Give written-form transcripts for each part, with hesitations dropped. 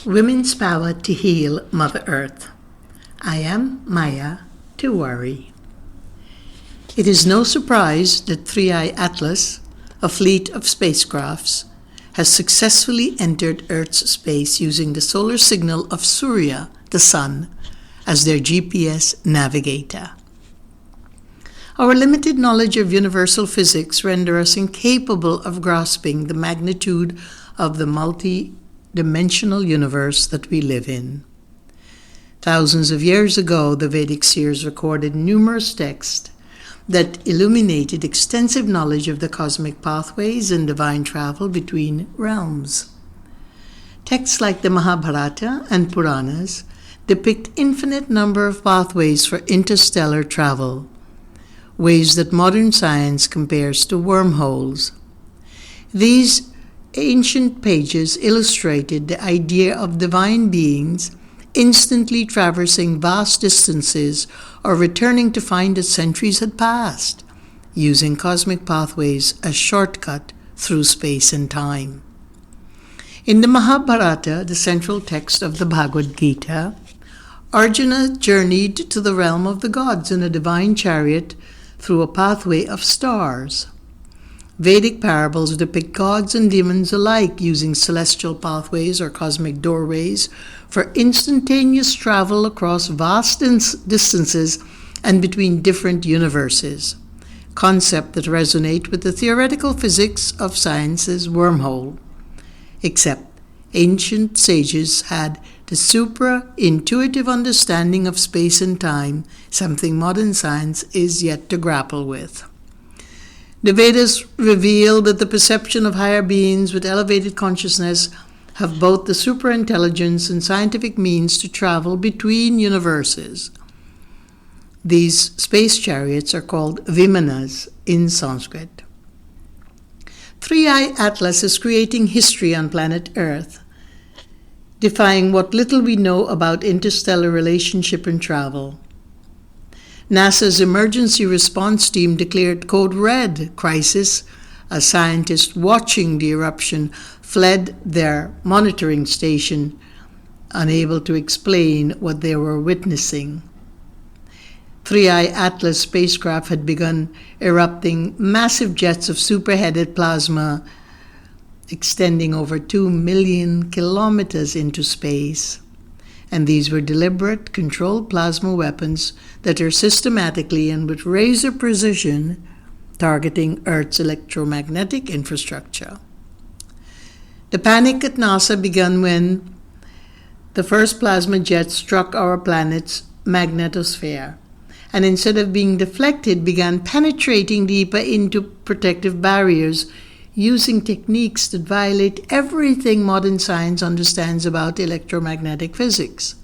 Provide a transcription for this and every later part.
Women's Power to Heal Mother Earth. I am Maya Tiwari. It is no surprise that 3i Atlas, a fleet of spacecrafts, has successfully entered Earth's space using the solar signal of Surya, the Sun, as their GPS navigator. Our limited knowledge of universal physics render us incapable of grasping the magnitude of the multi-dimensional universe that we live in. Thousands of years ago, the Vedic seers recorded numerous texts that illuminated extensive knowledge of the cosmic pathways and divine travel between realms. Texts like the Mahabharata and Puranas depict infinite number of pathways for interstellar travel, ways that modern science compares to wormholes. These ancient pages illustrated the idea of divine beings instantly traversing vast distances or returning to find that centuries had passed, using cosmic pathways as shortcut through space and time. In the Mahabharata, the central text of the Bhagavad Gita, Arjuna journeyed to the realm of the gods in a divine chariot through a pathway of stars. Vedic parables depict gods and demons alike using celestial pathways or cosmic doorways for instantaneous travel across vast distances and between different universes, concepts that resonate with the theoretical physics of science's wormhole. Except ancient sages had the supra-intuitive understanding of space and time, something modern science is yet to grapple with. The Vedas reveal that the perception of higher beings with elevated consciousness have both the superintelligence and scientific means to travel between universes. These space chariots are called vimanas in Sanskrit. 3i Atlas is creating history on planet Earth, defying what little we know about interstellar relationship and travel. NASA's emergency response team declared Code Red crisis. A scientist watching the eruption fled their monitoring station, unable to explain what they were witnessing. 3i Atlas spacecraft had begun erupting massive jets of superheated plasma extending over 2 million kilometers into space. And these were deliberate, controlled plasma weapons that are systematically and with razor precision targeting Earth's electromagnetic infrastructure. The panic at NASA began when the first plasma jet struck our planet's magnetosphere, and instead of being deflected, began penetrating deeper into protective barriers, using techniques that violate everything modern science understands about electromagnetic physics.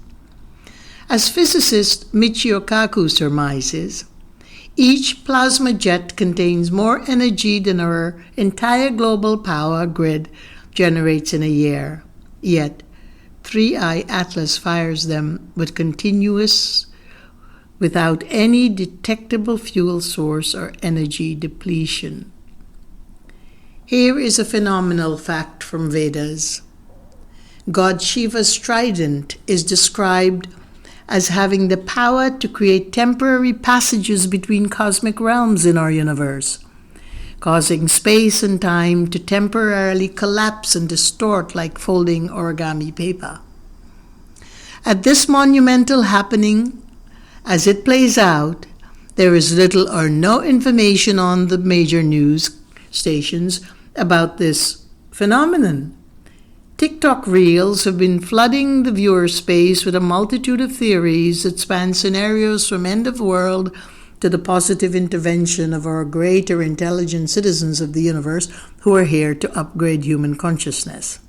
As physicist Michio Kaku surmises, each plasma jet contains more energy than our entire global power grid generates in a year. Yet, 3i Atlas fires them with continuous, without any detectable fuel source or energy depletion. Here is a phenomenal fact from Vedas. God Shiva's trident is described as having the power to create temporary passages between cosmic realms in our universe, causing space and time to temporarily collapse and distort like folding origami paper. At this monumental happening, as it plays out, there is little or no information on the major news stations about this phenomenon. TikTok reels have been flooding the viewer space with a multitude of theories that span scenarios from end of world to the positive intervention of our great or intelligent citizens of the universe who are here to upgrade human consciousness.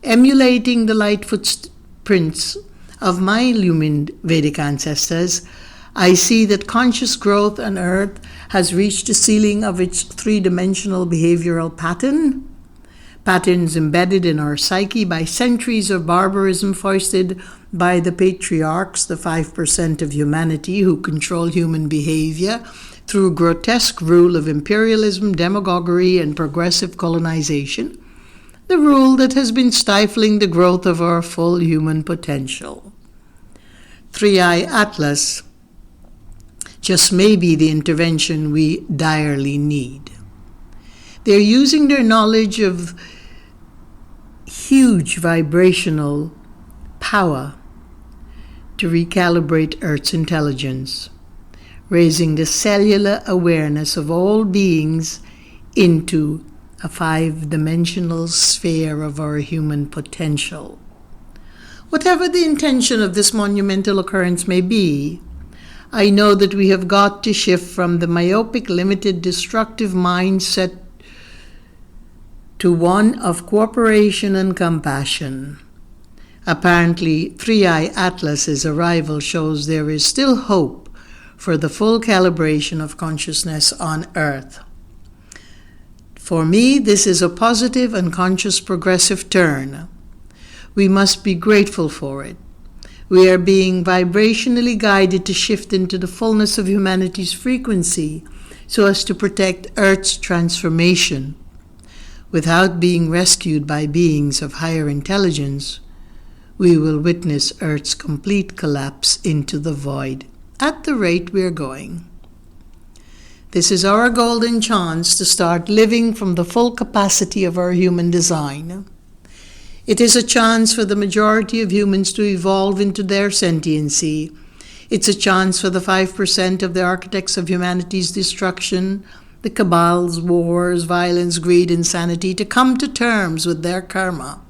Emulating the light footprints of my illumined Vedic ancestors, I see that conscious growth on Earth has reached the ceiling of its three-dimensional behavioral patterns embedded in our psyche by centuries of barbarism foisted by the patriarchs, the 5% of humanity who control human behavior through grotesque rule of imperialism, demagoguery, and progressive colonization. the rule that has been stifling the growth of our full human potential. 3i Atlas just may be the intervention we direly need. They're using their knowledge of huge vibrational power to recalibrate Earth's intelligence, raising the cellular awareness of all beings into a 5-dimensional sphere of our human potential. Whatever the intention of this monumental occurrence may be, I know that we have got to shift from the myopic, limited, destructive mindset to one of cooperation and compassion. Apparently, 3i Atlas's arrival shows there is still hope for the full calibration of consciousness on Earth. For me, this is a positive and conscious progressive turn. We must be grateful for it. We are being vibrationally guided to shift into the fullness of humanity's frequency so as to protect Earth's transformation. Without being rescued by beings of higher intelligence, we will witness Earth's complete collapse into the void at the rate we are going. This is our golden chance to start living from the full capacity of our human design. It is a chance for the majority of humans to evolve into their sentiency. It's a chance for the 5% of the architects of humanity's destruction, the cabals, wars, violence, greed, insanity, to come to terms with their karma.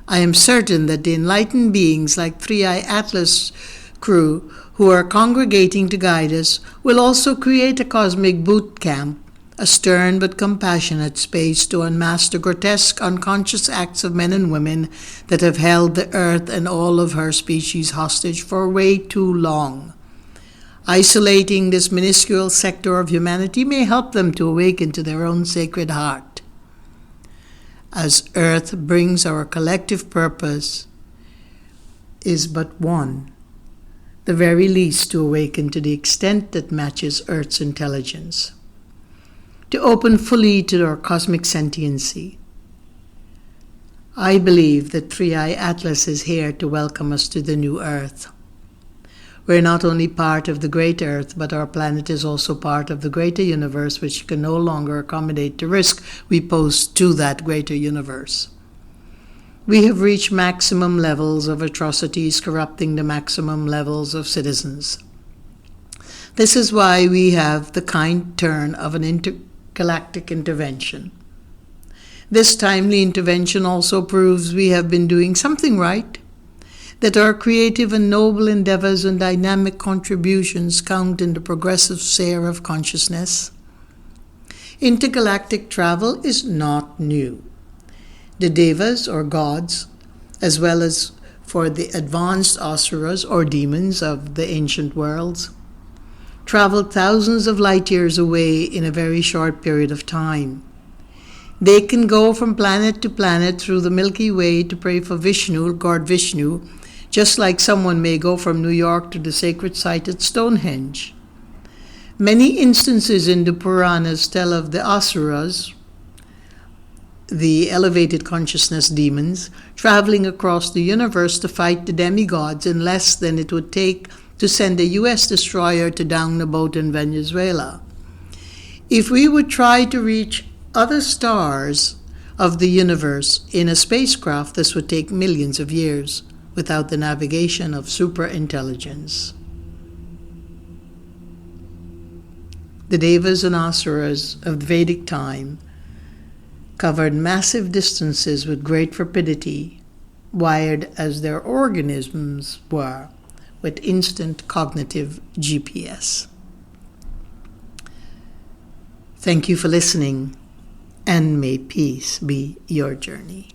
I am certain that the enlightened beings like 3i Atlas crew who are congregating to guide us will also create a cosmic boot camp, a stern but compassionate space to unmask the grotesque, unconscious acts of men and women that have held the earth and all of her species hostage for way too long. Isolating this minuscule sector of humanity may help them to awaken to their own sacred heart. As Earth brings our collective purpose is but one, the very least to awaken to the extent that matches Earth's intelligence, to open fully to our cosmic sentiency. I believe that 3i Atlas is here to welcome us to the new Earth. We're not only part of the great Earth, but our planet is also part of the greater universe, which can no longer accommodate the risk we pose to that greater universe. We have reached maximum levels of atrocities, corrupting the maximum levels of citizens. This is why we have the kind turn of an intergalactic intervention. This timely intervention also proves we have been doing something right, that our creative and noble endeavors and dynamic contributions count in the progressive sphere of consciousness. Intergalactic travel is not new. The devas, or gods, as well as for the advanced asuras, or demons of the ancient worlds, traveled thousands of light years away in a very short period of time. They can go from planet to planet through the Milky Way to pray for Vishnu, Lord Vishnu, just like someone may go from New York to the sacred site at Stonehenge. Many instances in the Puranas tell of the asuras, the elevated consciousness demons, traveling across the universe to fight the demigods in less than it would take to send a U.S. destroyer to down a boat in Venezuela. If we would try to reach other stars of the universe in a spacecraft, this would take millions of years without the navigation of superintelligence. The devas and asuras of the Vedic time covered massive distances with great rapidity, wired as their organisms were, with instant cognitive GPS. Thank you for listening, and may peace be your journey.